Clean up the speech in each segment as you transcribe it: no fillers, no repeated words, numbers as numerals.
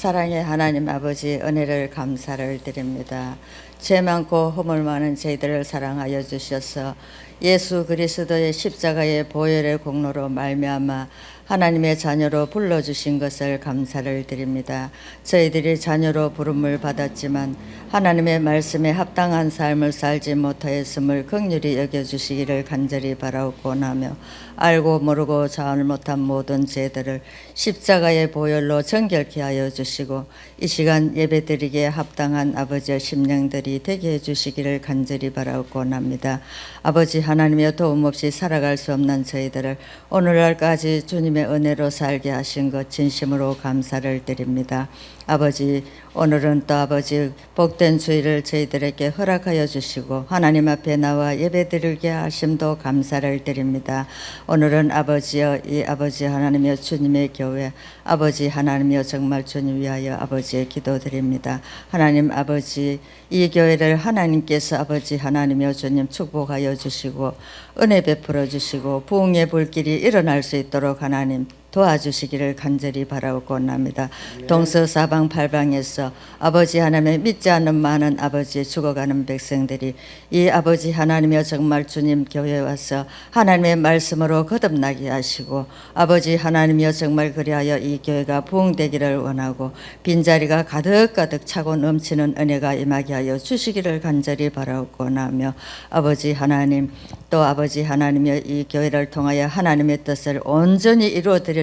사랑의 하나님 아버지 은혜를 감사를 드립니다. 죄 많고 허물 많은 저희들을 사랑하여 주셔서 예수 그리스도의 십자가의 보혈의 공로로 말미암아 하나님의 자녀로 불러주신 것을 감사를 드립니다. 저희들이 자녀로 부름을 받았지만 하나님의 말씀에 합당한 삶을 살지 못하였음을 긍휼히 여겨주시기를 간절히 바라옵고나며 알고 모르고 잘못한 모든 죄들을 십자가의 보혈로 정결케 하여 주시고 이 시간 예배드리기에 합당한 아버지의 심령들이 되게 해주시기를 간절히 바라옵고납니다. 아버지 하나님의 도움 없이 살아갈 수 없는 저희들을 오늘날까지 주님의 은혜로 살게 하신 것 진심으로 감사를 드립니다. 아버지 오늘은 또 아버지 복된 주일을 저희들에게 허락하여 주시고 하나님 앞에 나와 예배드리게 하심도 감사를 드립니다. 오늘은 아버지여 이 아버지 하나님이여 주님의 교회 아버지 하나님이여 정말 주님 위하여 아버지의 기도드립니다. 하나님 아버지 이 교회를 하나님께서 아버지 하나님이여 주님 축복하여 주시고 은혜 베풀어 주시고 부흥의 불길이 일어날 수 있도록 하나님 도와주시기를 간절히 바라옵고납니다. 동서사방팔방에서 아버지 하나님의 믿지 않는 많은 아버지 죽어가는 백성들이 이 아버지 하나님이여 정말 주님 교회에 와서 하나님의 말씀으로 거듭나게 하시고 아버지 하나님이여 정말 그리하여 이 교회가 부흥되기를 원하고 빈자리가 가득가득 차고 넘치는 은혜가 임하게 하여 주시기를 간절히 바라옵고나며 아버지 하나님 또 아버지 하나님이여 이 교회를 통하여 하나님의 뜻을 온전히 이루어드리는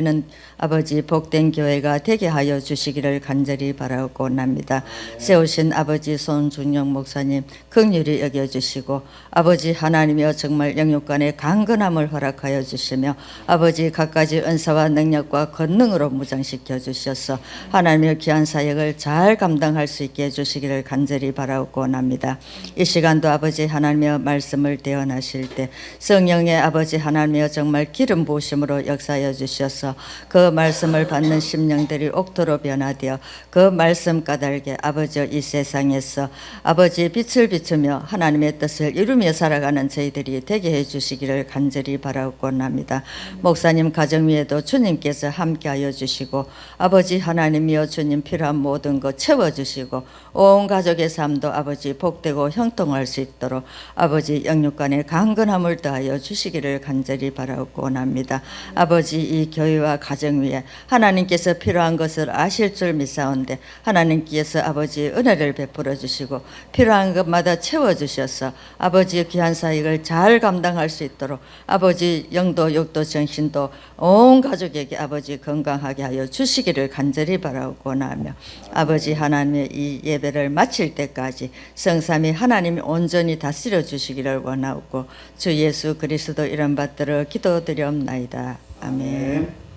아버지 복된 교회가 되게 하여 주시기를 간절히 바라옵고납니다. 세우신 아버지 손중영 목사님 긍휼히 여겨주시고 아버지 하나님이여 정말 영육간의 강건함을 허락하여 주시며 아버지 갖가지 은사와 능력과 권능으로 무장시켜 주셔서 하나님의 귀한 사역을 잘 감당할 수 있게 해주시기를 간절히 바라옵고납니다. 이 시간도 아버지 하나님의 말씀을 대언하실 때 성령의 아버지 하나님이여 정말 기름 부으심으로 역사하여 주셔서 그 말씀을 받는 심령들이 옥토로 변화되어 그 말씀 까닭에 아버지 이 세상에서 아버지 빛을 비추며 하나님의 뜻을 이루며 살아가는 저희들이 되게 해주시기를 간절히 바라옵고납니다. 목사님 가정 위에도 주님께서 함께하여 주시고 아버지 하나님이여 주님 필요한 모든 것 채워주시고 온 가족의 삶도 아버지 복되고 형통할 수 있도록 아버지 영육간의 강건함을 더하여 주시기를 간절히 바라옵고납니다. 아버지 이 교회와 가정 위에 하나님께서 필요한 것을 아실 줄 믿사온데 하나님께서 아버지 은혜를 베풀어 주시고 필요한 것마다 채워주셔서 아버지의 귀한 사역을 잘 감당할 수 있도록 아버지 영도 육도 정신도 온 가족에게 아버지 건강하게 하여 주시기를 간절히 바라옵고나며 아버지 하나님의 이 예배를 마칠 때까지 성삼위 하나님이 온전히 다스려 주시기를 원하옵고 주 예수 그리스도 이름 받들어 기도드리옵나이다. 아멘.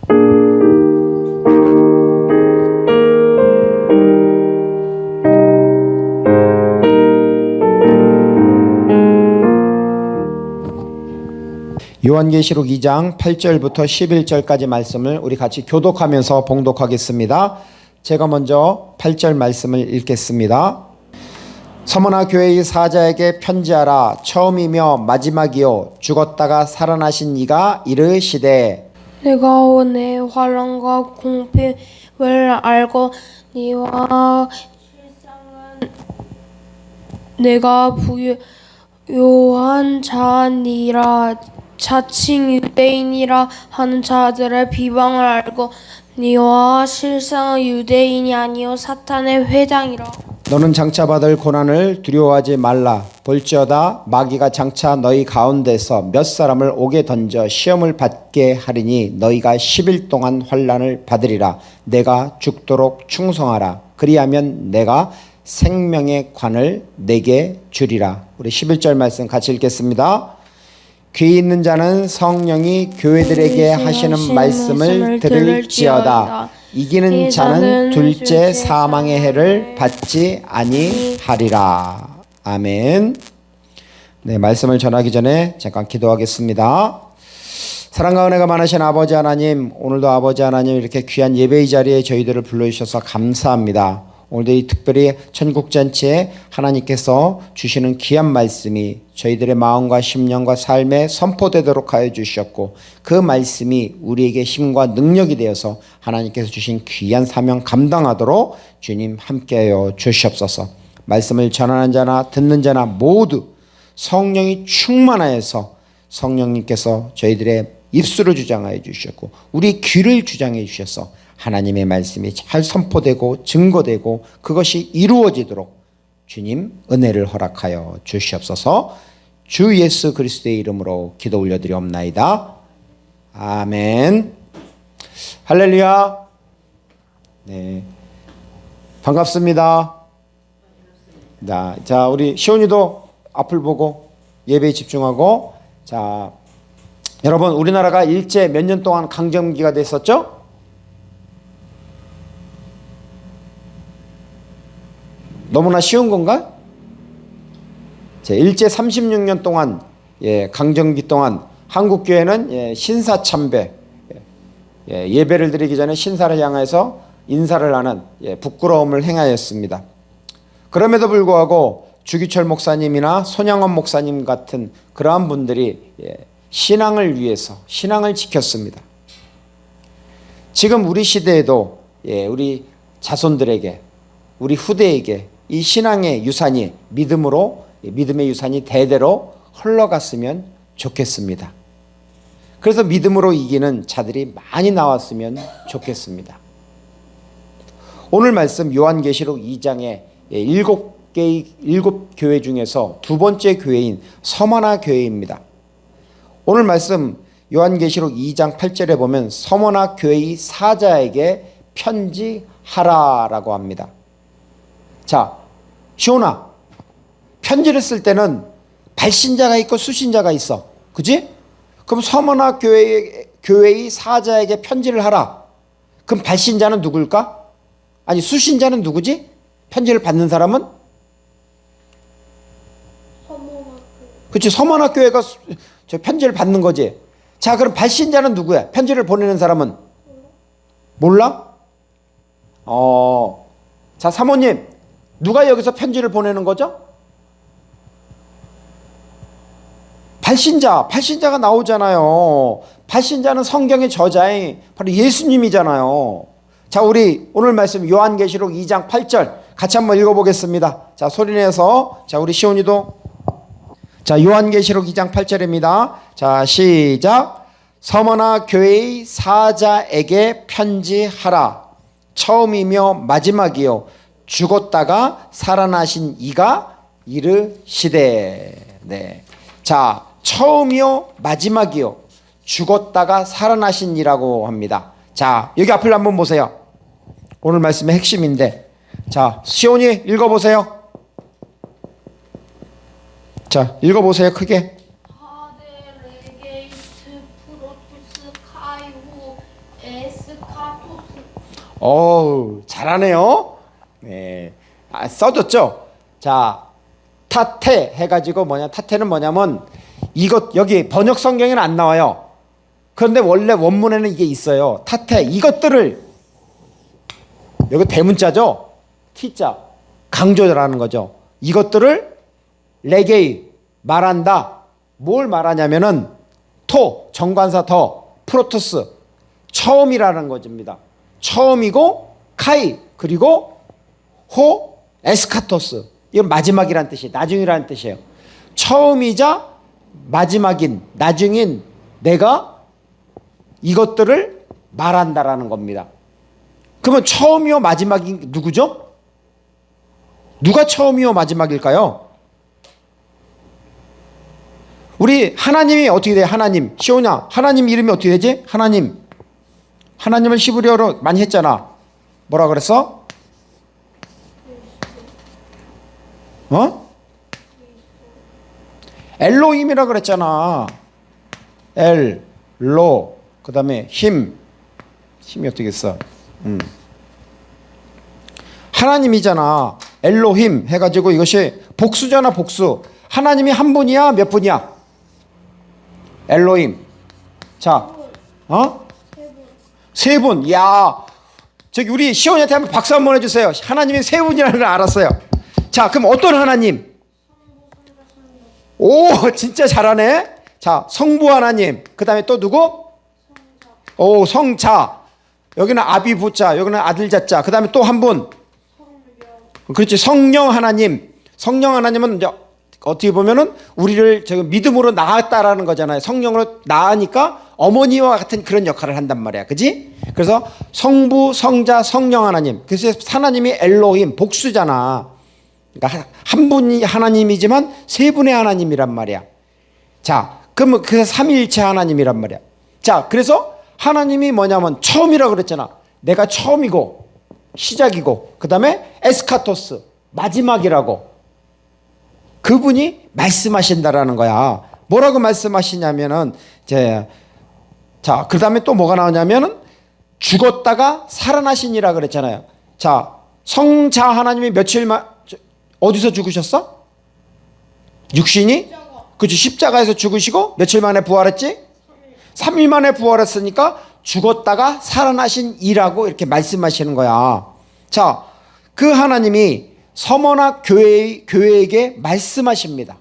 요한계시록 2장 8절부터 11절까지 말씀을 우리 같이 교독하면서 봉독하겠습니다. 제가 먼저 8절 말씀을 읽겠습니다. 서머나 교회의 사자에게 편지하라. 처음이며 마지막이요 죽었다가 살아나신 이가 이르시되 내가 내 환난과 공핍을 알고 니와 실상은 내가 부요한 자니라. 자칭 유대인이라 하는 자들의 비방을 알고 니와 실상은 유대인이 아니요 사탄의 회당이라. 너는 장차 받을 고난을 두려워하지 말라. 볼지어다 마귀가 장차 너희 가운데서 몇 사람을 옥에 던져 시험을 받게 하리니 너희가 10일 동안 환난을 받으리라. 내가 죽도록 충성하라. 그리하면 내가 생명의 관을 내게 주리라. 우리 11절 말씀 같이 읽겠습니다. 귀 있는 자는 성령이 교회들에게 하시는 말씀을 들을지어다. 이기는 자는 둘째 사망의 해를 받지 아니하리라. 아멘. 네, 말씀을 전하기 전에 잠깐 기도하겠습니다. 사랑과 은혜가 많으신 아버지 하나님, 오늘도 아버지 하나님 이렇게 귀한 예배의 자리에 저희들을 불러주셔서 감사합니다. 오늘도 이 특별히 천국잔치에 하나님께서 주시는 귀한 말씀이 저희들의 마음과 심령과 삶에 선포되도록 하여 주셨고, 그 말씀이 우리에게 힘과 능력이 되어서 하나님께서 주신 귀한 사명 감당하도록 주님 함께하여 주시옵소서. 말씀을 전하는 자나 듣는 자나 모두 성령이 충만하여서 성령님께서 저희들의 입술을 주장하여 주셨고 우리 귀를 주장해 주셔서 하나님의 말씀이 잘 선포되고 증거되고 그것이 이루어지도록 주님 은혜를 허락하여 주시옵소서. 주 예수 그리스도의 이름으로 기도 올려드리옵나이다. 아멘. 할렐루야. 네, 반갑습니다. 자, 우리 시온이도 앞을 보고 예배에 집중하고. 자, 여러분, 우리나라가 일제 몇 년 동안 강점기가 됐었죠? 너무나 쉬운 건가? 일제 36년 동안, 강점기 동안 한국 교회는 신사참배, 예배를 드리기 전에 신사를 향해서 인사를 하는 부끄러움을 행하였습니다. 그럼에도 불구하고 주기철 목사님이나 손양원 목사님 같은 그러한 분들이 신앙을 위해서 신앙을 지켰습니다. 지금 우리 시대에도 우리 자손들에게, 우리 후대에게 이 신앙의 유산이 믿음의 유산이 대대로 흘러갔으면 좋겠습니다. 그래서 믿음으로 이기는 자들이 많이 나왔으면 좋겠습니다. 오늘 말씀 요한계시록 2장에 7 교회 중에서 두 번째 교회인 서머나 교회입니다. 오늘 말씀 요한계시록 2장 8절에 보면 서머나 교회의 사자에게 편지하라라고 합니다. 자, 시온아, 편지를 쓸 때는 발신자가 있고 수신자가 있어. 그지? 그럼 서머나 교회의 사자에게 편지를 하라. 그럼 발신자는 누굴까? 아니, 수신자는 누구지? 편지를 받는 사람은? 그렇지, 서머나 교회가 저 편지를 받는 거지. 자, 그럼 발신자는 누구야? 편지를 보내는 사람은? 몰라? 자, 사모님, 누가 여기서 편지를 보내는 거죠? 발신자가 나오잖아요. 발신자는 성경의 저자인 바로 예수님이잖아요. 자, 우리 오늘 말씀 요한계시록 2장 8절 같이 한번 읽어보겠습니다. 자, 소리내서. 자, 우리 시온이도. 자, 요한계시록 2장 8절입니다. 자, 시작. 서머나 교회의 사자에게 편지하라. 처음이며 마지막이요 죽었다가 살아나신 이가 이르시되. 네. 자, 처음이요 마지막이요 죽었다가 살아나신 이라고 합니다. 자, 여기 앞을 한번 보세요. 오늘 말씀의 핵심인데. 자, 시온이 읽어보세요. 자, 읽어보세요. 크게. 어우, 잘하네요. 네, 써줬죠. 자, 타테 해가지고 타테는 뭐냐면 이것, 여기 번역 성경에는 안 나와요. 그런데 원래 원문에는 이게 있어요. 타테, 이것들을, 여기 대문자죠. T자, 강조라는 거죠. 이것들을 레게이, 말한다. 뭘 말하냐면은 정관사 프로토스, 처음이라는 것입니다. 처음이고 카이, 그리고 에스카토스. 이건 마지막이라는 뜻이에요. 나중이라는 뜻이에요. 처음이자 마지막인, 나중인 내가 이것들을 말한다라는 겁니다. 그러면 처음이요 마지막인 누구죠? 누가 처음이요 마지막일까요? 우리 하나님이 어떻게 돼요? 하나님. 시온아, 하나님 이름이 어떻게 되지? 하나님을 히브리어로 많이 했잖아. 뭐라 그랬어? 엘로힘이라 그랬잖아. 그 다음에 힘이 어떻게 써? 하나님이잖아. 엘로힘 해가지고 이것이 복수잖아. 복수. 하나님이 한 분이야? 몇 분이야? 엘로힘. 자, 세 분. 야, 저기 우리 시온이한테 한번 박수 한번 해주세요. 하나님이 세 분이라는 걸 알았어요. 자, 그럼 어떤 하나님? 오, 진짜 잘하네. 자, 성부 하나님. 그 다음에 또 누구? 오, 성자. 여기는 아비부자, 여기는 아들자자. 그 다음에 또 한 분. 그렇지, 성령 하나님. 성령 하나님은 이제 어떻게 보면은 우리를 저기 믿음으로 낳았다라는 거잖아요. 성령으로 낳으니까 어머니와 같은 그런 역할을 한단 말이야. 그지? 그래서 성부, 성자, 성령 하나님. 그래서 하나님이 엘로힘, 복수잖아. 그러니까 한 분이 하나님이지만 세 분의 하나님이란 말이야. 자, 그러면 그 삼위일체 하나님이란 말이야. 자, 그래서 하나님이 뭐냐면 처음이라고 그랬잖아. 내가 처음이고 시작이고 그 다음에 에스카토스, 마지막이라고. 그분이 말씀하신다라는 거야. 뭐라고 말씀하시냐면은 자, 그 다음에 또 뭐가 나오냐면은 죽었다가 살아나시니라 그랬잖아요. 자, 성자 하나님이 어디서 죽으셨어? 육신이? 그렇지, 십자가에서 죽으시고 며칠 만에 부활했지? 3일 만에 부활했으니까 죽었다가 살아나신 이라고 이렇게 말씀하시는 거야. 자, 그 하나님이 서머나 교회에게 말씀하십니다.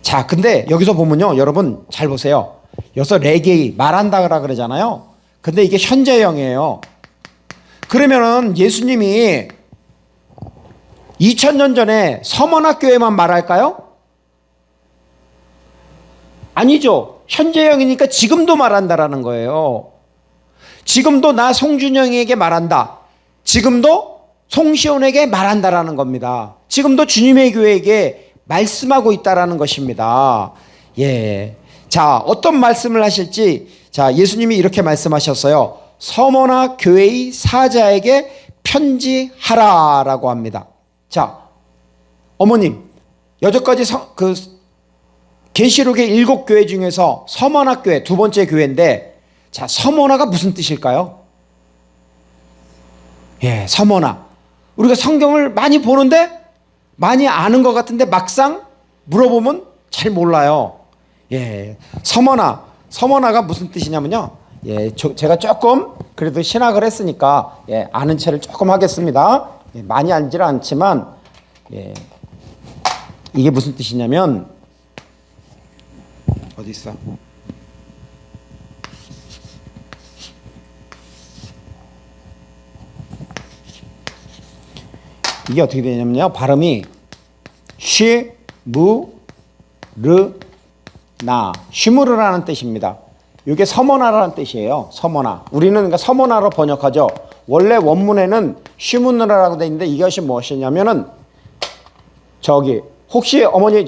자, 근데 여기서 보면요, 여러분 잘 보세요. 여기서 레게이 말한다라 그러잖아요. 근데 이게 현재형이에요. 그러면은 예수님이 2000년 전에 서머나 교회만 말할까요? 아니죠. 현재형이니까 지금도 말한다라는 거예요. 지금도 나 송준영에게 말한다. 지금도 송시온에게 말한다라는 겁니다. 지금도 주님의 교회에게 말씀하고 있다라는 것입니다. 예. 자, 어떤 말씀을 하실지, 자, 예수님이 이렇게 말씀하셨어요. 서머나 교회의 사자에게 편지하라라고 합니다. 자, 어머님, 여태까지 계시록의 7교회 중에서 서머나 교회 두 번째 교회인데, 자, 서머나가 무슨 뜻일까요? 예, 서머나. 우리가 성경을 많이 보는데 많이 아는 것 같은데 막상 물어보면 잘 몰라요. 예, 서머나가 무슨 뜻이냐면요. 예, 제가 조금 그래도 신학을 했으니까 예, 아는 체를 조금 하겠습니다. 예, 많이 알지는 않지만 예, 이게 무슨 뜻이냐면 어디 있어? 이게 어떻게 되냐면요. 발음이 쉬무르라는 뜻입니다. 이게 서머나라는 뜻이에요. 서머나. 우리는 그러니까 서머나로 번역하죠. 원래 원문에는 쉬무르라고 돼 있는데 이것이 무엇이냐면은 저기 혹시 어머니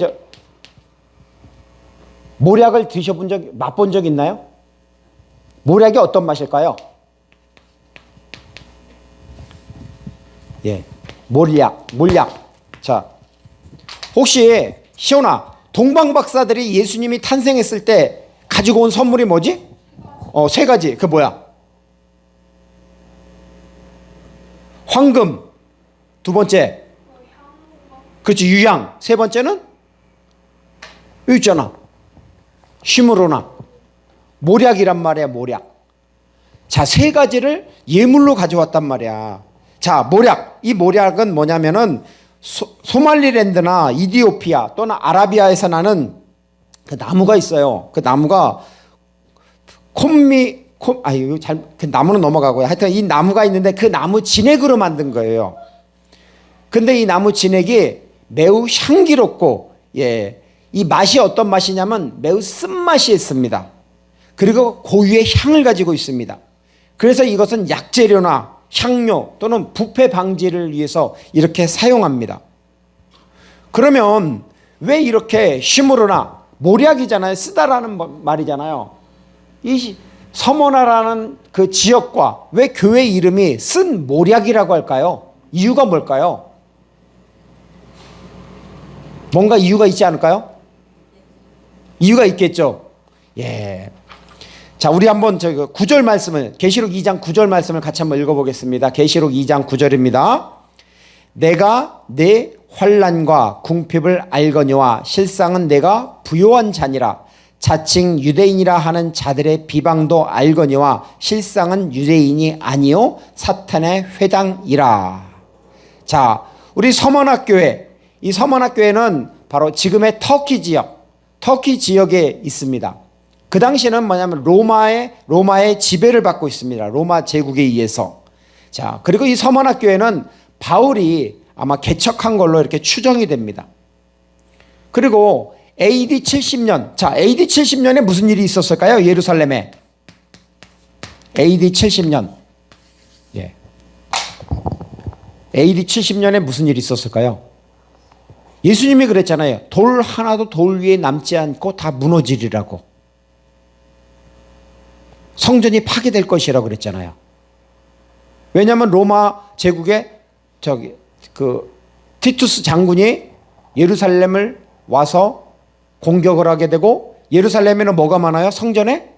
모략을 맛본 적 있나요? 모략이 어떤 맛일까요? 예. 몰약. 자, 혹시 시온아, 동방 박사들이 예수님이 탄생했을 때 가지고 온 선물이 뭐지? 세 가지. 그 뭐야? 황금. 두 번째. 그렇지, 유향. 세 번째는 여기 있잖아. 쉬무르나. 모략이란 말이야, 모략. 자, 세 가지를 예물로 가져왔단 말이야. 자, 모략. 이 모략은 뭐냐면은 소말리랜드나 이디오피아 또는 아라비아에서 나는 그 나무가 있어요. 그 나무가 그 나무는 넘어가고요. 하여튼 이 나무가 있는데 그 나무 진액으로 만든 거예요. 근데 이 나무 진액이 매우 향기롭고, 예, 이 맛이 어떤 맛이냐면 매우 쓴맛이 있습니다. 그리고 고유의 향을 가지고 있습니다. 그래서 이것은 약재료나 향료 또는 부패 방지를 위해서 이렇게 사용합니다. 그러면 왜 이렇게 쉬무르나 모략이잖아요. 쓰다라는 말이잖아요. 이 서머나라는 그 지역과 왜 교회 이름이 쓴 모략이라고 할까요? 이유가 뭘까요? 뭔가 이유가 있지 않을까요? 이유가 있겠죠. 예. 자, 우리 한번 저기 9절 말씀을, 계시록 2장 9절 말씀을 같이 한번 읽어보겠습니다. 계시록 2장 9절입니다. 내가 내 환난과 궁핍을 알거니와 실상은 내가 부요한 자니라. 자칭 유대인이라 하는 자들의 비방도 알거니와 실상은 유대인이 아니요 사탄의 회당이라. 자, 우리 서머나교회, 이 서머나교회는 바로 지금의 터키 지역에 있습니다. 그 당시에는 뭐냐면 로마의 지배를 받고 있습니다. 로마 제국에 의해서. 자, 그리고 이 서머나교회는 바울이 아마 개척한 걸로 이렇게 추정이 됩니다. 그리고 AD 70년, 자, AD 70년에 무슨 일이 있었을까요? 예루살렘에. AD 70년. 예. AD 70년에 무슨 일이 있었을까요? 예수님이 그랬잖아요. 돌 하나도 돌 위에 남지 않고 다 무너지리라고. 성전이 파괴될 것이라고 그랬잖아요. 왜냐하면 로마 제국의 티투스 장군이 예루살렘을 와서 공격을 하게 되고, 예루살렘에는 뭐가 많아요? 성전에?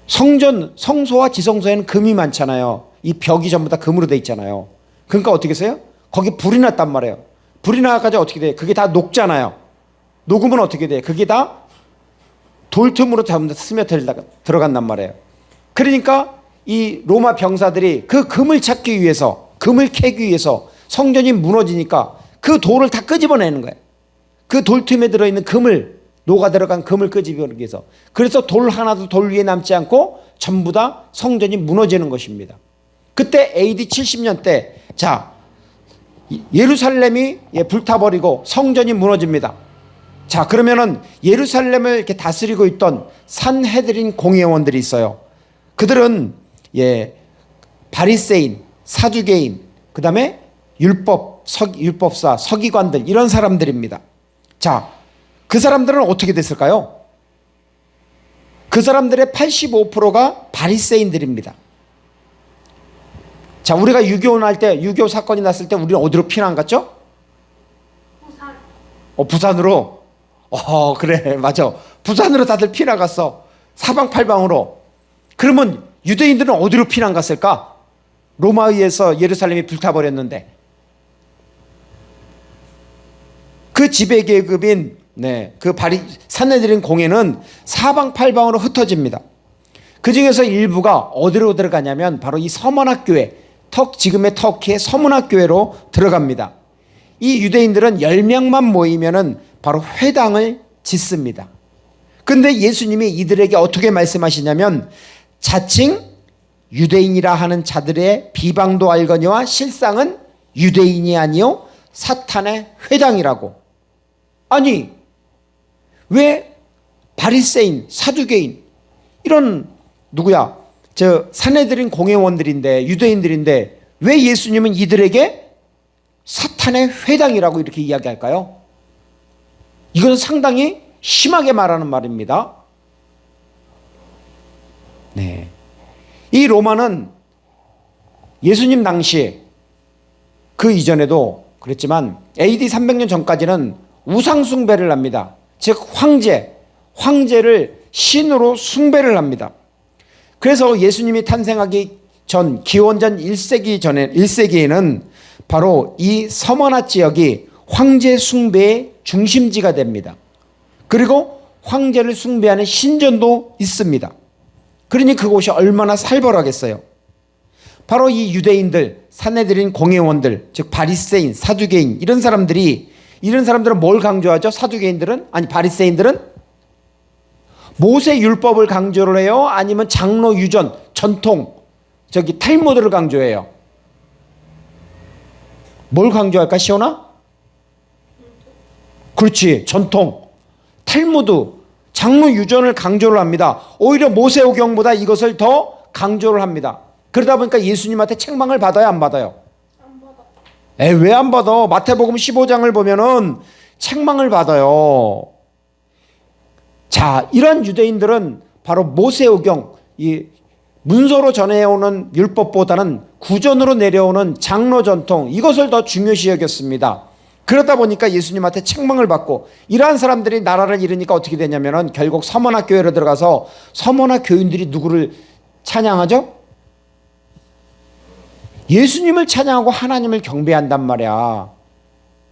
성소와 지성소에는 금이 많잖아요. 이 벽이 전부 다 금으로 돼 있잖아요. 그러니까 어떻게 했어요? 거기 불이 났단 말이에요. 불이 나가지고 어떻게 돼요? 그게 다 녹잖아요. 녹으면 어떻게 돼요? 그게 다 돌틈으로 전부 다 스며들 들어간단 말이에요. 그러니까 이 로마 병사들이 그 금을 찾기 위해서, 금을 캐기 위해서 성전이 무너지니까 그 돌을 다 끄집어내는 거예요. 그 돌틈에 들어있는 금을, 녹아 들어간 금을 끄집어내기 위해서. 그래서 돌 하나도 돌 위에 남지 않고 전부 다 성전이 무너지는 것입니다. 그때 AD 70년 때, 자, 예루살렘이 불타버리고 성전이 무너집니다. 자, 그러면은 예루살렘을 이렇게 다스리고 있던 산헤드린 공회원들이 있어요. 그들은 바리새인, 사두개인, 그 다음에 율법사, 서기관들, 이런 사람들입니다. 자, 그 사람들은 어떻게 됐을까요? 그 사람들의 85%가 바리새인들입니다. 자, 우리가 6.25 사건이 났을 때 우리는 어디로 피난 갔죠? 부산으로. 그래, 맞아. 부산으로 다들 피난 갔어. 사방팔방으로. 그러면 유대인들은 어디로 피난 갔을까? 로마에 의해서 예루살렘이 불타버렸는데. 그 지배계급인 산헤드린 공회는 사방팔방으로 흩어집니다. 그 중에서 일부가 어디로 들어가냐면 바로 이 서머나교회, 지금의 터키의 서머나교회로 들어갑니다. 이 유대인들은 10명만 모이면은 바로 회당을 짓습니다. 근데 예수님이 이들에게 어떻게 말씀하시냐면, 자칭 유대인이라 하는 자들의 비방도 알거니와 실상은 유대인이 아니요 사탄의 회당이라고. 아니, 왜 바리새인, 사두개인, 이런 산헤드린 공회원들인데, 유대인들인데 왜 예수님은 이들에게 사탄의 회당이라고 이렇게 이야기할까요? 이건 상당히 심하게 말하는 말입니다. 네. 이 로마는 예수님 당시, 그 이전에도 그랬지만 AD 300년 전까지는 우상 숭배를 합니다. 즉 황제를 신으로 숭배를 합니다. 그래서 예수님이 탄생하기 전, 기원전 1세기에는 바로 이 서머나 지역이 황제 숭배의 중심지가 됩니다. 그리고 황제를 숭배하는 신전도 있습니다. 그러니 그곳이 얼마나 살벌하겠어요. 바로 이 유대인들, 산헤드린 공회원들, 즉 바리새인, 사두개인, 이런 사람들은 뭘 강조하죠? 바리새인들은 모세 율법을 강조를 해요? 아니면 장로 유전, 전통, 탈무드를 강조해요? 뭘 강조할까, 시온아? 그렇지, 전통, 탈무드, 장로 유전을 강조를 합니다. 오히려 모세오경보다 이것을 더 강조를 합니다. 그러다 보니까 예수님한테 책망을 받아요, 안 받아요? 안 받아. 왜 안 받아? 마태복음 15장을 보면은 책망을 받아요. 자, 이런 유대인들은 바로 모세오경, 이 문서로 전해오는 율법보다는 구전으로 내려오는 장로 전통, 이것을 더 중요시 여겼습니다. 그러다 보니까 예수님한테 책망을 받고, 이러한 사람들이 나라를 잃으니까 어떻게 되냐면은 결국 서머나 교회로 들어가서 서머나 교인들이 누구를 찬양하죠? 예수님을 찬양하고 하나님을 경배한단 말이야.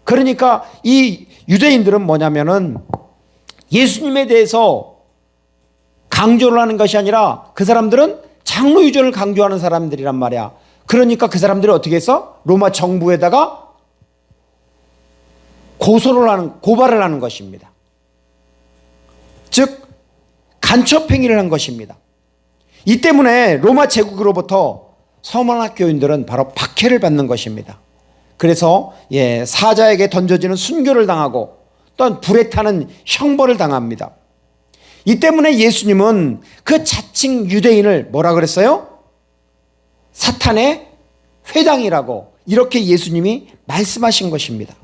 그러니까 이 유대인들은 뭐냐면은 예수님에 대해서 강조를 하는 것이 아니라 그 사람들은 장로 유전을 강조하는 사람들이란 말이야. 그러니까 그 사람들이 어떻게 했어? 로마 정부에다가 고발을 하는 것입니다. 즉 간첩행위를 한 것입니다. 이 때문에 로마 제국으로부터 서머나 교인들은 바로 박해를 받는 것입니다. 그래서 사자에게 던져지는 순교를 당하고 또한 불에 타는 형벌을 당합니다. 이 때문에 예수님은 그 자칭 유대인을 뭐라 그랬어요? 사탄의 회당이라고 이렇게 예수님이 말씀하신 것입니다.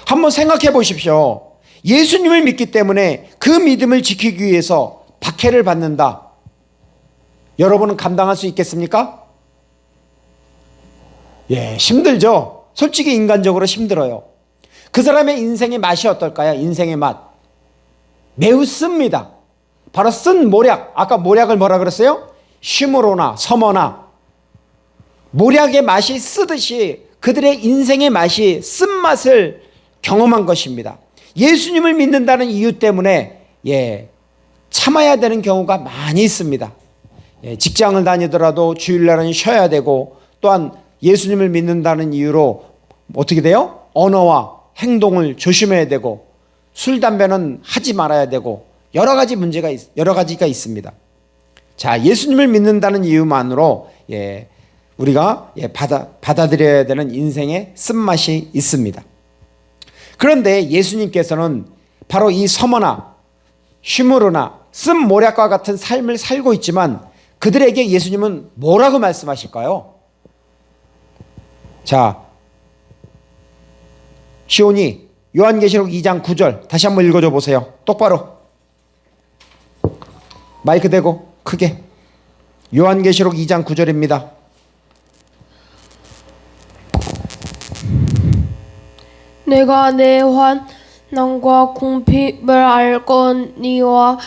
한번 생각해 보십시오. 예수님을 믿기 때문에 그 믿음을 지키기 위해서 박해를 받는다. 여러분은 감당할 수 있겠습니까? 힘들죠. 솔직히 인간적으로 힘들어요. 그 사람의 인생의 맛이 어떨까요? 인생의 맛. 매우 씁니다. 바로 쓴 모략. 아까 모략을 뭐라 그랬어요? 쉼으로나 서머나. 모략의 맛이 쓰듯이 그들의 인생의 맛이 쓴맛을 경험한 것입니다. 예수님을 믿는다는 이유 때문에 참아야 되는 경우가 많이 있습니다. 직장을 다니더라도 주일날은 쉬어야 되고 또한 예수님을 믿는다는 이유로 어떻게 돼요? 언어와 행동을 조심해야 되고 술, 담배는 하지 말아야 되고 여러 가지가 있습니다. 자, 예수님을 믿는다는 이유만으로 우리가 받아들여야 되는 인생의 쓴맛이 있습니다. 그런데 예수님께서는 바로 이 서머나 쉼으로나 쓴 모략과 같은 삶을 살고 있지만 그들에게 예수님은 뭐라고 말씀하실까요? 자, 시온이 요한계시록 2장 9절 다시 한번 읽어줘 보세요. 똑바로 마이크 대고 크게. 요한계시록 2장 9절입니다. 내가 내 환난과 궁핍을 알거니와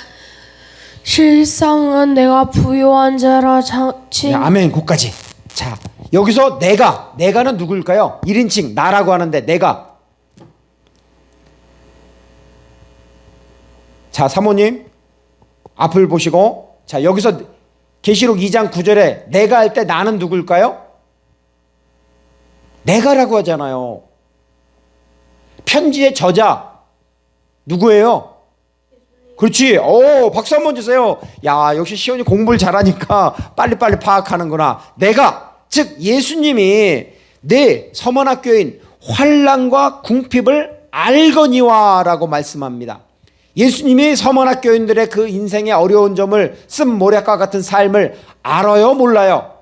실상은 내가 부요한 자라 자칭. 아멘. 거기까지. 자, 여기서 내가는 누굴까요? 1인칭 나라고 하는데 내가. 자, 사모님 앞을 보시고, 자, 여기서 계시록 2장 9절에 내가 할 때 나는 누굴까요? 내가라고 하잖아요. 편지의 저자 누구예요? 그렇지. 오, 박수 한번 주세요. 야, 역시 시온이 공부를 잘하니까 빨리빨리 파악하는구나. 내가, 즉 예수님이 내 서머나교인 환난과 궁핍을 알거니와라고 말씀합니다. 예수님이 서머나교인들의 그 인생의 어려운 점을 쓴 모략과 같은 삶을 알아요, 몰라요?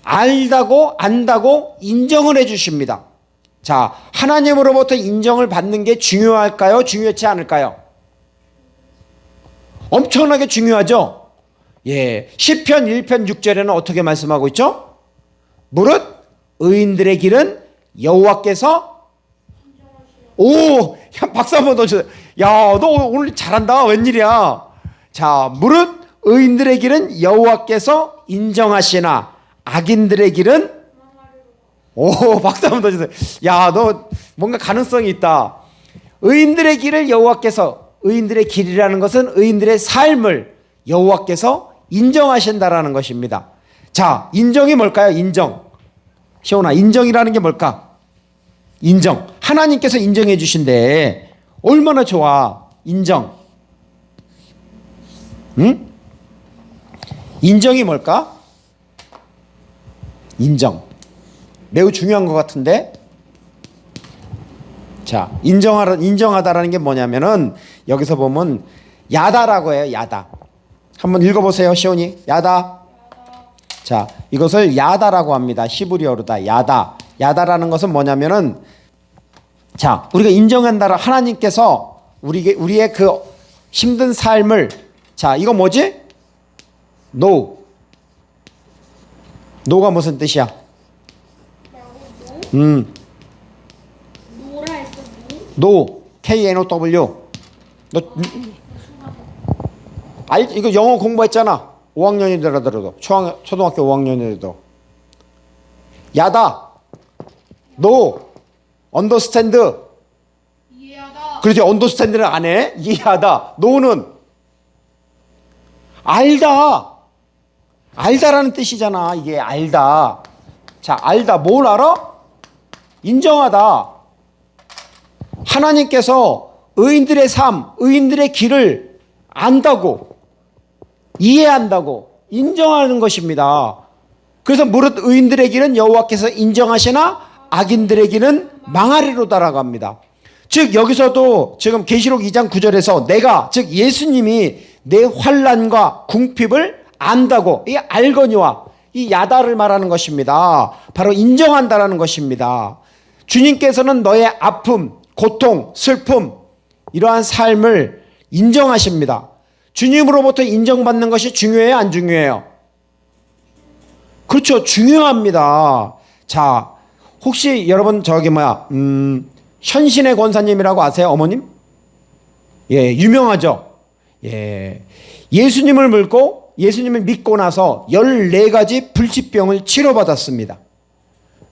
안다고 인정을 해주십니다. 자, 하나님으로부터 인정을 받는 게 중요할까요? 중요하지 않을까요? 엄청나게 중요하죠. 시편 1편 6절에는 어떻게 말씀하고 있죠? 무릇 의인들의 길은 여호와께서. 오, 야, 박수 한번 더 주세요. 야, 너 오늘 잘한다. 웬일이야? 자, 무릇 의인들의 길은 여호와께서 인정하시나 악인들의 길은. 오, 박수 한번 더 주세요. 야, 너 뭔가 가능성이 있다. 의인들의 길을 여호와께서, 의인들의 길이라는 것은 의인들의 삶을 여호와께서 인정하신다라는 것입니다. 자, 인정이 뭘까요? 인정. 시온아, 인정이라는 게 뭘까? 인정. 하나님께서 인정해 주신대. 얼마나 좋아. 인정. 응? 인정이 뭘까? 인정. 매우 중요한 것 같은데. 자, 인정하다라는 게 뭐냐면은 여기서 보면 야다라고 해요. 야다. 한번 읽어보세요, 시온이. 야다. 자, 이것을 야다라고 합니다. 히브리어로다. 야다. 야다라는 것은 뭐냐면은, 자, 우리가 인정한다라 하나님께서 우리의 그 힘든 삶을, 자, 이거 뭐지? 노. 노가 무슨 뜻이야? 노라 했어. 노. KNOW. 너 이거 영어 공부했잖아. 5학년이더라도 초등학교 5학년이라도. 야다. 노. 언더스탠드. 이해하다. 그렇지. 언더스탠드는 안 해. 이해하다. 노는 알다. 알다라는 뜻이잖아. 이게 알다. 자, 알다. 뭘 알아? 인정하다. 하나님께서 의인들의 삶, 의인들의 길을 안다고, 이해한다고, 인정하는 것입니다. 그래서 무릇 의인들의 길은 여호와께서 인정하시나 악인들의 길은 망하리로다라고 합니다. 즉 여기서도 지금 계시록 2장 9절에서 내가, 즉 예수님이 내 환난과 궁핍을 안다고, 이 알거니와 이 야다를 말하는 것입니다. 바로 인정한다라는 것입니다. 주님께서는 너의 아픔, 고통, 슬픔, 이러한 삶을 인정하십니다. 주님으로부터 인정받는 것이 중요해요, 안 중요해요? 그렇죠. 중요합니다. 자, 혹시 여러분 현신의 권사님이라고 아세요, 어머님? 예, 유명하죠. 예, 예수님을 믿고 나서 14가지 불치병을 치료받았습니다.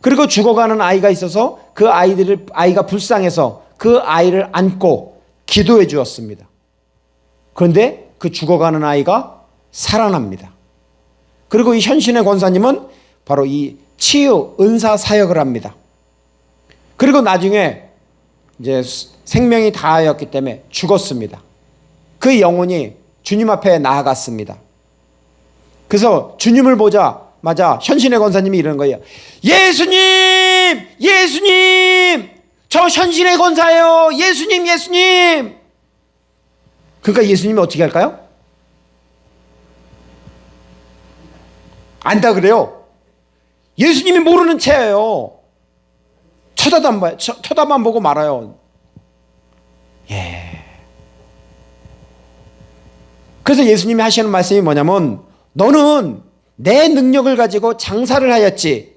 그리고 죽어가는 아이가 있어서 그 아이가 불쌍해서 그 아이를 안고 기도해 주었습니다. 그런데 그 죽어가는 아이가 살아납니다. 그리고 이 현신의 권사님은 바로 이 치유 은사 사역을 합니다. 그리고 나중에 이제 생명이 다하였기 때문에 죽었습니다. 그 영혼이 주님 앞에 나아갔습니다. 그래서 주님을 보자마자 현신의 권사님이 이러는 거예요. 예수님! 예수님! 저 현신의 권사예요. 예수님! 예수님! 그러니까 예수님이 어떻게 할까요? 안다 그래요. 예수님이 모르는 채예요. 쳐다만 보고 말아요. 예. 그래서 예수님이 하시는 말씀이 뭐냐면 너는 내 능력을 가지고 장사를 하였지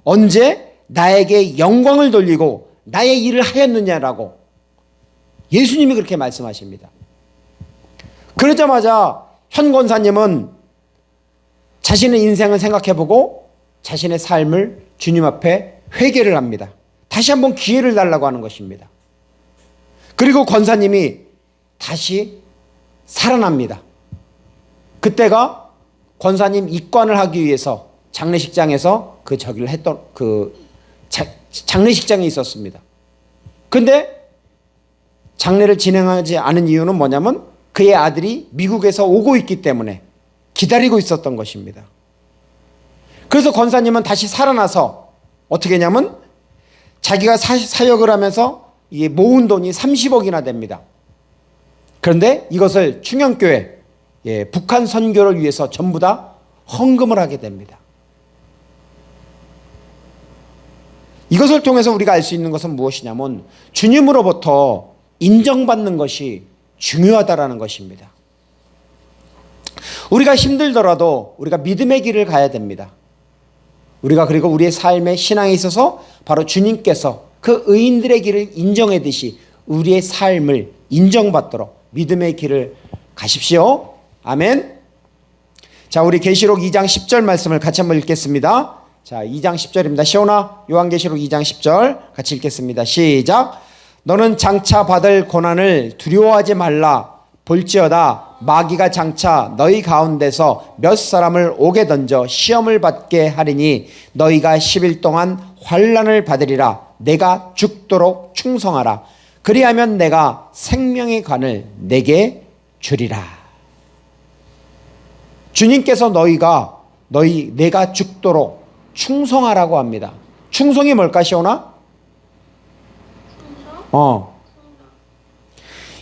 언제 나에게 영광을 돌리고 나의 일을 하였느냐라고 예수님이 그렇게 말씀하십니다. 그러자마자 현 권사님은 자신의 인생을 생각해보고 자신의 삶을 주님 앞에 회개를 합니다. 다시 한번 기회를 달라고 하는 것입니다. 그리고 권사님이 다시 살아납니다. 그때가 권사님 입관을 하기 위해서 장례식장에서 장례식장에 있었습니다. 근데 장례를 진행하지 않은 이유는 뭐냐면 그의 아들이 미국에서 오고 있기 때문에 기다리고 있었던 것입니다. 그래서 권사님은 다시 살아나서 어떻게 했냐면 자기가 사역을 하면서 이게 모은 돈이 30억이나 됩니다. 그런데 이것을 충영교회, 북한 선교를 위해서 전부 다 헌금을 하게 됩니다. 이것을 통해서 우리가 알 수 있는 것은 무엇이냐면 주님으로부터 인정받는 것이 중요하다라는 것입니다. 우리가 힘들더라도 우리가 믿음의 길을 가야 됩니다. 우리가 그리고 우리의 삶의 신앙에 있어서 바로 주님께서 그 의인들의 길을 인정하듯이 우리의 삶을 인정받도록 믿음의 길을 가십시오. 아멘. 자, 우리 계시록 2장 10절 말씀을 같이 한번 읽겠습니다. 자, 2장 10절입니다. 시온아, 요한계시록 2장 10절 같이 읽겠습니다. 시작. 너는 장차 받을 고난을 두려워하지 말라. 볼지어다 마귀가 장차 너희 가운데서 몇 사람을 옥에 던져 시험을 받게 하리니 너희가 10일 동안 환난을 받으리라. 내가 죽도록 충성하라. 그리하면 내가 생명의 관을 내게 주리라. 주님께서 내가 죽도록 충성하라고 합니다. 충성이 뭘까, 시온아?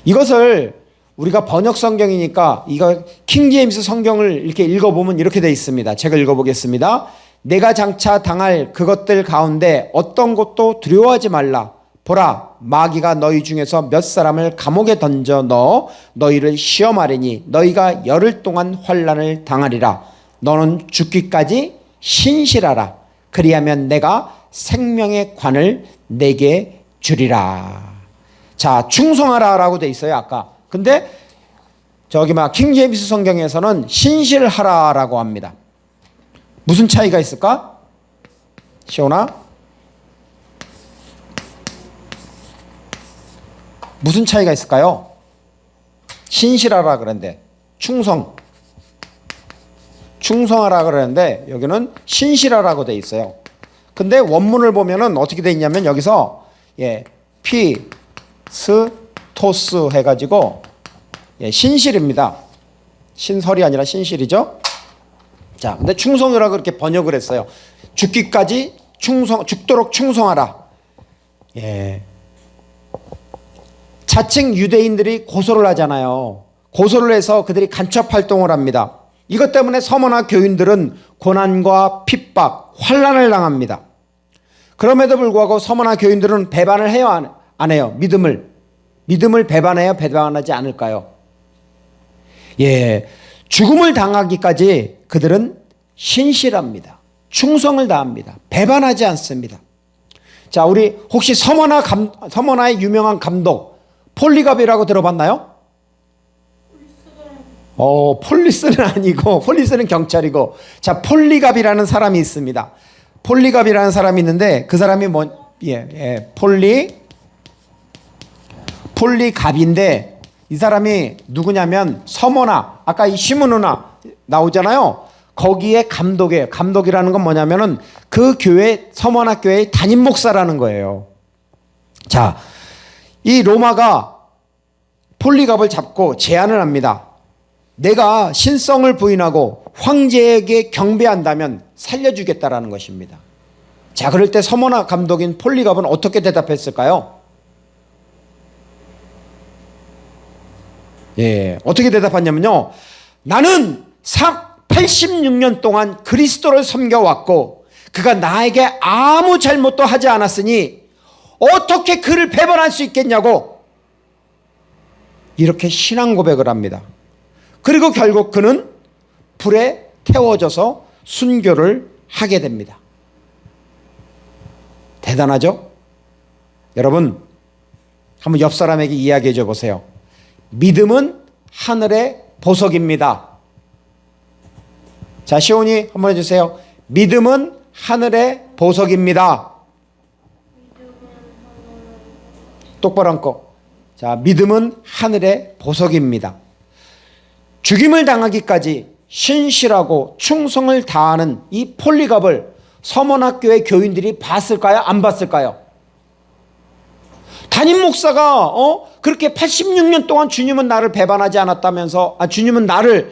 이것을 우리가 번역 성경이니까 이거 킹제임스 성경을 이렇게 읽어보면 이렇게 되어 있습니다. 제가 읽어보겠습니다. 내가 장차 당할 그것들 가운데 어떤 것도 두려워하지 말라. 보라, 마귀가 너희 중에서 몇 사람을 감옥에 던져 넣어 너희를 시험하리니 너희가 열흘 동안 환난을 당하리라. 너는 죽기까지 신실하라. 그리하면 내가 생명의 관을 내게 주리라. 자, 충성하라라고 돼 있어요, 아까. 근데 킹제임스 성경에서는 신실하라라고 합니다. 무슨 차이가 있을까? 시온아? 무슨 차이가 있을까요? 신실하라 그러는데 충성하라 그러는데 여기는 신실하라고 돼 있어요. 근데 원문을 보면은 어떻게 돼 있냐면 여기서 피스토스 해가지고 신실입니다. 신설이 아니라 신실이죠. 자, 근데 충성이라고 그렇게 번역을 했어요. 죽기까지 죽도록 충성하라. 자칭 유대인들이 고소를 하잖아요. 고소를 해서 그들이 간첩 활동을 합니다. 이것 때문에 서머나 교인들은 고난과 핍박, 환난을 당합니다. 그럼에도 불구하고 서머나 교인들은 배반을 해요, 안 해요? 믿음을 배반해요, 배반하지 않을까요? 죽음을 당하기까지 그들은 신실합니다. 충성을 다합니다. 배반하지 않습니다. 자, 우리 혹시 서머나의 유명한 감독 폴리갑이라고 들어봤나요? 폴리스는 아니고, 폴리스는 경찰이고, 자, 폴리갑이라는 사람이 있습니다. 폴리갑이라는 사람이 있는데 그 사람이 폴리갑인데 이 사람이 누구냐면 서머나, 아까 이 시므 누나 나오잖아요. 거기에 감독이에요. 감독이라는 건 뭐냐면은 그 교회, 서머나 교회의 담임 목사라는 거예요. 자, 이 로마가 폴리갑을 잡고 제안을 합니다. 내가 신성을 부인하고 황제에게 경배한다면 살려주겠다라는 것입니다. 자, 그럴 때 서머나 감독인 폴리갑은 어떻게 대답했을까요? 어떻게 대답했냐면요. 나는 86년 동안 그리스도를 섬겨왔고 그가 나에게 아무 잘못도 하지 않았으니 어떻게 그를 배반할 수 있겠냐고 이렇게 신앙 고백을 합니다. 그리고 결국 그는 불에 태워져서 순교를 하게 됩니다. 대단하죠? 여러분, 한번 옆 사람에게 이야기해 줘 보세요. 믿음은 하늘의 보석입니다. 자, 시온이 한번 해주세요. 믿음은 하늘의 보석입니다. 똑바로 앉고. 자, 믿음은 하늘의 보석입니다. 죽임을 당하기까지 신실하고 충성을 다하는 이 폴리갑을 서머나교회 교인들이 봤을까요? 안 봤을까요? 담임 목사가 그렇게 86년 동안 주님은 나를 배반하지 않았다면서 주님은 나를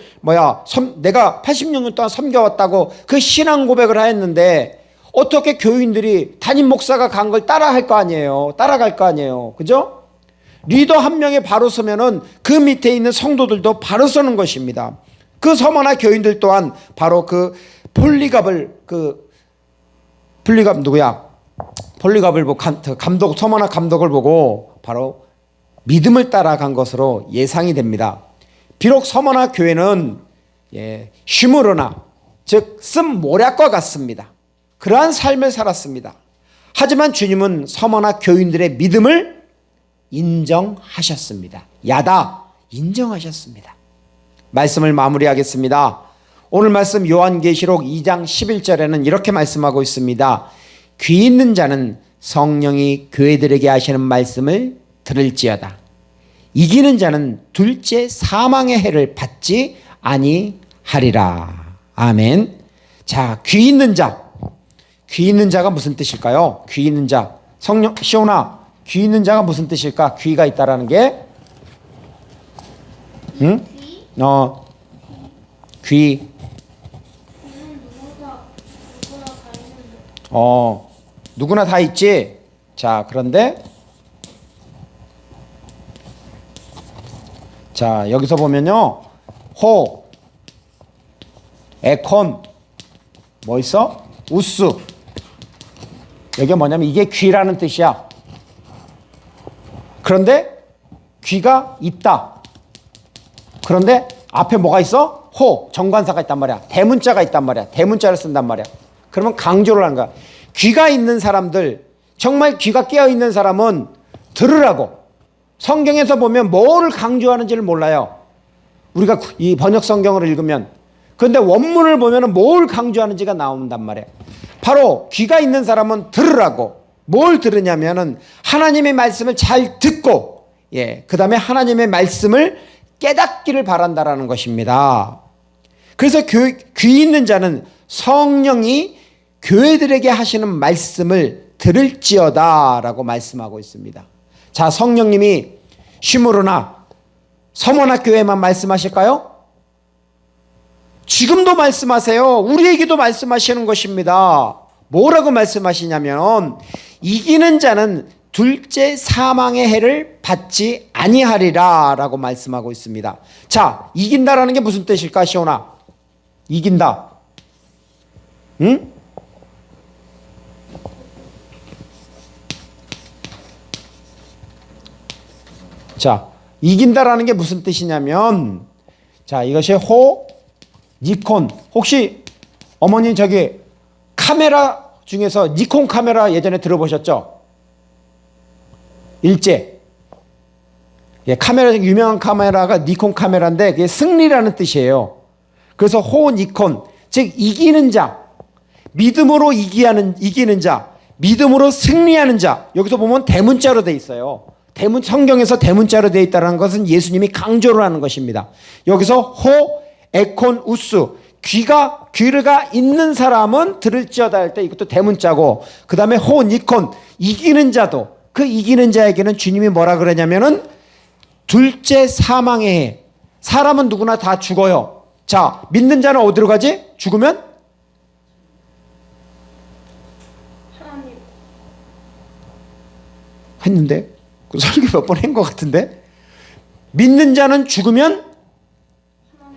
내가 86년 동안 섬겨왔다고 그 신앙 고백을 하였는데 어떻게 교인들이 담임 목사가 간 걸 따라갈 거 아니에요. 그죠? 리더 한 명이 바로 서면은 그 밑에 있는 성도들도 바로 서는 것입니다. 그 서머나 교인들 또한 바로 그 폴리갑을 보고 서머나 감독을 보고 바로 믿음을 따라간 것으로 예상이 됩니다. 비록 서머나 교회는 쉬무르나 즉 쓴모략과 같습니다. 그러한 삶을 살았습니다. 하지만 주님은 서머나 교인들의 믿음을 인정하셨습니다. 인정하셨습니다. 말씀을 마무리하겠습니다. 오늘 말씀 요한계시록 2장 11절에는 이렇게 말씀하고 있습니다. 귀 있는 자는 성령이 교회들에게 하시는 말씀을 들을지어다. 이기는 자는 둘째 사망의 해를 받지 아니하리라. 아멘. 자, 귀 있는 자가 무슨 뜻일까요? 귀 있는 자. 시온아, 귀 있는 자가 무슨 뜻일까? 귀가 있다라는 게 귀. 누구나 다 있지. 자, 그런데 자, 여기서 보면요. 호, 에콘, 뭐 있어? 우스. 여기가 뭐냐면 이게 귀라는 뜻이야. 그런데 귀가 있다. 그런데 앞에 뭐가 있어? 호, 정관사가 있단 말이야. 대문자가 있단 말이야. 대문자를 쓴단 말이야. 그러면 강조를 하는 거야. 귀가 있는 사람들, 정말 귀가 깨어있는 사람은 들으라고. 성경에서 보면 뭐를 강조하는지를 몰라요. 우리가 이 번역 성경을 읽으면. 그런데 원문을 보면 뭘 강조하는지가 나온단 말이에요. 바로 귀가 있는 사람은 들으라고. 뭘 들으냐면은 하나님의 말씀을 잘 듣고 그 다음에 하나님의 말씀을 깨닫기를 바란다라는 것입니다. 그래서 귀 있는 자는 성령이 교회들에게 하시는 말씀을 들을지어다 라고 말씀하고 있습니다. 자, 성령님이 쉬무르나 서문학교에만 말씀하실까요? 지금도 말씀하세요. 우리에게도 말씀하시는 것입니다. 뭐라고 말씀하시냐면 이기는 자는 둘째 사망의 해를 받지 아니하리라 라고 말씀하고 있습니다. 자, 이긴다라는 게 무슨 뜻일까, 시온아? 이긴다. 응? 자, 이긴다라는 게 무슨 뜻이냐면, 자, 이것이 니콘. 혹시 어머님 저기 카메라 중에서 니콘 카메라 예전에 들어보셨죠? 일제. 카메라 중 유명한 카메라가 니콘 카메라인데 그게 승리라는 뜻이에요. 그래서 니콘, 즉 이기는 자, 믿음으로 이기는 자, 믿음으로 승리하는 자. 여기서 보면 대문자로 돼 있어요. 성경에서 대문자로 되어 있다는 것은 예수님이 강조를 하는 것입니다. 여기서 에콘 우스, 귀가 있는 사람은 들을지어다 할 때 이것도 대문자고, 그 다음에 니콘, 이기는 자도, 그 이기는 자에게는 주님이 뭐라 그러냐면은 둘째 사망의 해. 사람은 누구나 다 죽어요. 자, 믿는 자는 어디로 가지? 죽으면? 하나님. 했는데? 그 설교 몇 번 한 것 같은데? 믿는 자는 죽으면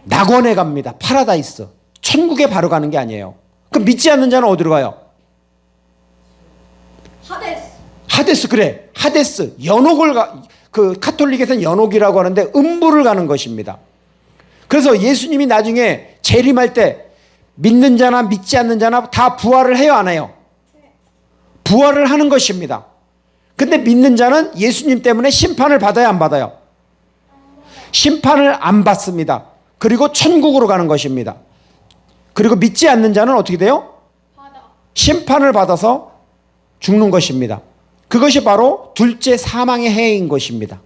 낙원에 갑니다. 파라다이스. 천국에 바로 가는 게 아니에요. 그럼 믿지 않는 자는 어디로 가요? 하데스, 그래. 하데스. 연옥을 그 카톨릭에서는 연옥이라고 하는데 음부를 가는 것입니다. 그래서 예수님이 나중에 재림할 때 믿는 자나 믿지 않는 자나 다 부활을 해요, 안 해요? 부활을 하는 것입니다. 근데 믿는 자는 예수님 때문에 심판을 받아야 안 받아요? 심판을 안 받습니다. 그리고 천국으로 가는 것입니다. 그리고 믿지 않는 자는 어떻게 돼요? 심판을 받아서 죽는 것입니다. 그것이 바로 둘째 사망의 해인 것입니다.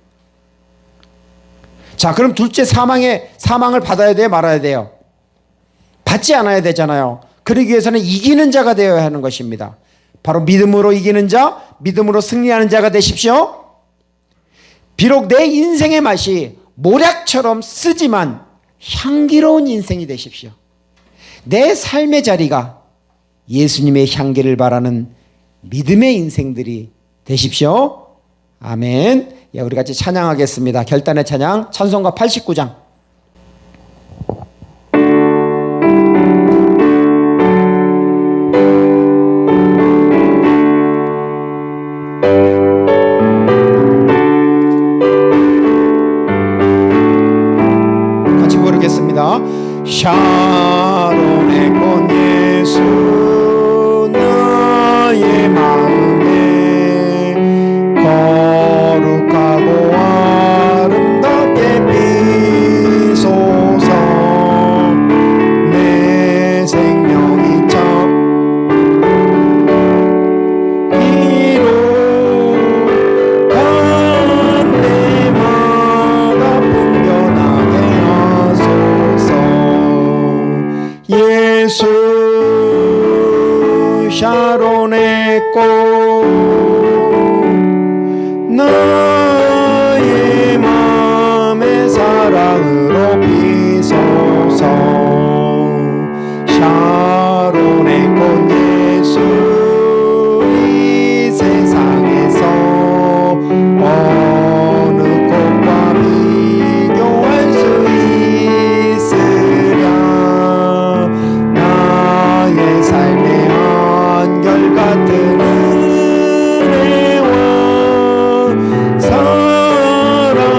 자, 그럼 둘째 사망을 받아야 돼요, 말아야 돼요? 받지 않아야 되잖아요. 그러기 위해서는 이기는 자가 되어야 하는 것입니다. 바로 믿음으로 이기는 자, 믿음으로 승리하는 자가 되십시오. 비록 내 인생의 맛이 모략처럼 쓰지만 향기로운 인생이 되십시오. 내 삶의 자리가 예수님의 향기를 바라는 믿음의 인생들이 되십시오. 아멘. 우리 같이 찬양하겠습니다. 결단의 찬양, 찬송가 89장. 같이 부르겠습니다. 샤론의 꽃 예수 나의 마음에 거룩하고 아름답게 비소서. 내 생명이 참 기록한 때마다 풍겨나게 하소서. 예수 샤론의 꽃 나의 맘의 사랑으로 비소서. 샤론의 꽃 예수 이 세상에서 어느 꽃과 비교할 수 있으랴. 나의 삶의 한결같은 은혜와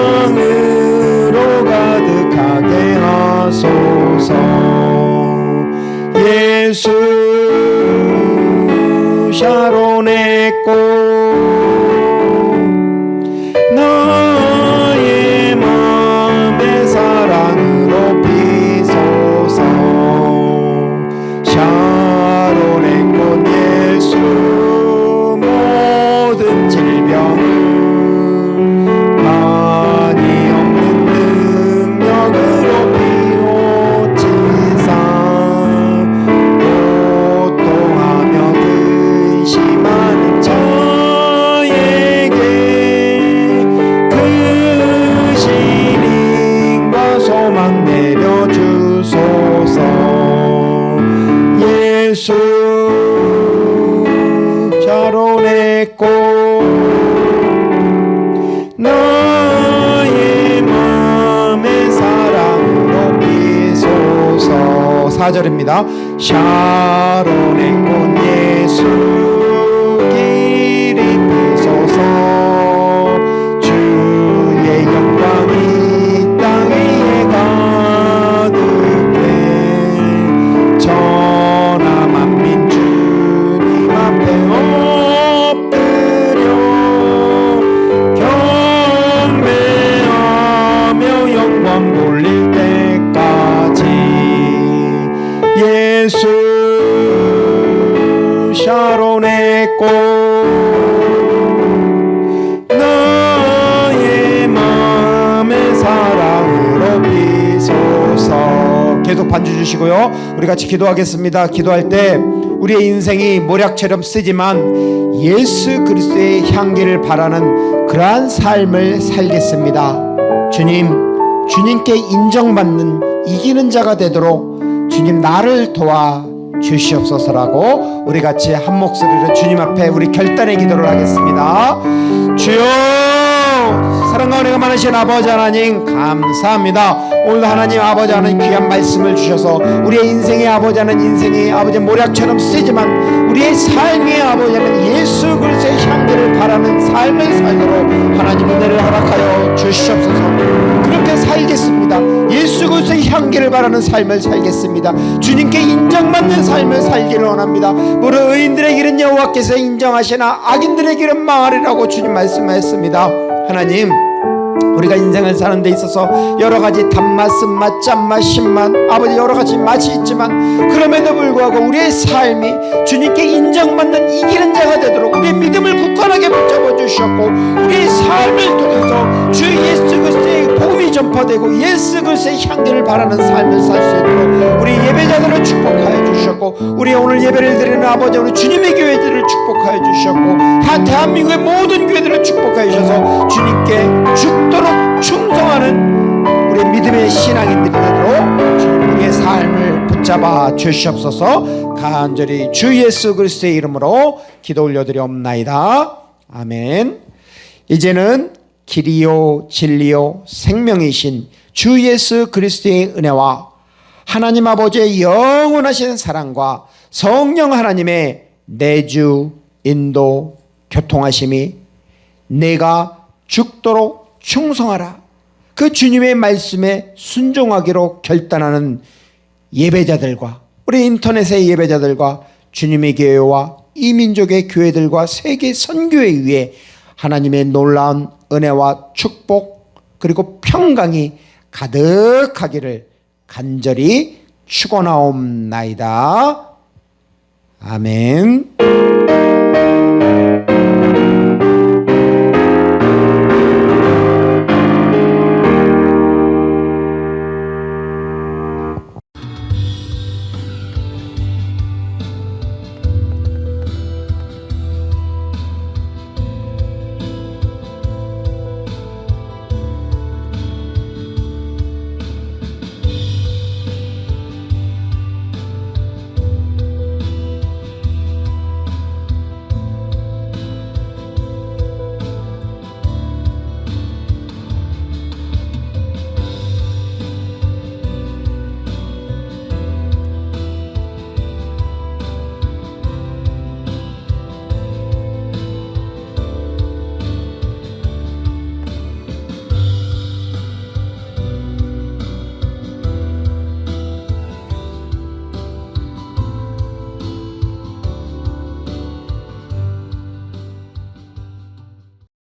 사랑으로 가득하게 하소서. 예수 샤론의 꽃 나의 맘의 사랑으로 비소서. 샤론의 꽃 예수 모든 질병을 4절입니다. 샤론의 꽃 예수 길이 피소서 주의 영광이 땅 위에 가득해 천하 만민 주님 앞에 엎드려 경배하며 영광 돌릴 때까지 예수 샤론의 꽃 나의 마음의 사랑으로 비소서. 계속 반주 주시고요. 우리 같이 기도하겠습니다. 기도할 때 우리의 인생이 모략처럼 쓰지만 예수 그리스도의 향기를 바라는 그러한 삶을 살겠습니다. 주님께 인정받는 이기는 자가 되도록 주님 나를 도와 주시옵소서라고 우리 같이 한 목소리로 주님 앞에 우리 결단의 기도를 하겠습니다. 주여, 사랑과 은혜가 많으신 아버지 하나님 감사합니다. 오늘도 하나님 아버지 하나님 귀한 말씀을 주셔서 우리의 인생의 아버지 하나님 인생이 아버지 모략처럼 쓰지만 우리의 삶의 아버지 하나님 예수 그리스도의 향기를 바라는 삶을 살도록 하나님 은혜를 허락하여 주시옵소서. 그렇게 살겠습니다. 예수 그리스도의 향기를 바라는 삶을 살겠습니다. 주님께 인정받는 삶을 살기를 원합니다. 무릇 의인들의 길은 여호와께서 인정하시나 악인들의 길은 망하리라고 주님 말씀하셨습니다. 하나님, 우리가 인생을 사는 데 있어서 여러 가지 단맛, 쓴맛, 짠맛, 신맛 아버지 여러 가지 맛이 있지만 그럼에도 불구하고 우리의 삶이 주님께 인정받는 이기는 자가 되도록 우리의 믿음을 굳건하게 붙잡아 주셨고 우리의 삶을 통해서 주 예수 그리스도의 복음이 전파되고 예수 그리스도의 향기를 바라는 삶을 살 수 있도록 우리 예배자들을 축복하여 주셨고 우리 오늘 예배를 드리는 아버지 우리 주님의 교회들을 축복하여 주셨고 대한민국의 모든 교회들을 축복하여 주셔서 주님께 죽도록 충성하는 우리 믿음의 신앙인들이 되도록 주님 우리의 삶을 붙잡아 주시옵소서. 간절히 주 예수 그리스도의 이름으로 기도 올려드리옵나이다. 아멘. 이제는 길이요 진리요 생명이신 주 예수 그리스도의 은혜와 하나님 아버지의 영원하신 사랑과 성령 하나님의 내주 인도 교통하심이 내가 죽도록 충성하라 그 주님의 말씀에 순종하기로 결단하는 예배자들과 우리 인터넷의 예배자들과 주님의 교회와 이민족의 교회들과 세계 선교회 위에 하나님의 놀라운 은혜와 축복 그리고 평강이 가득하기를 간절히 축원하옵나이다. 아멘.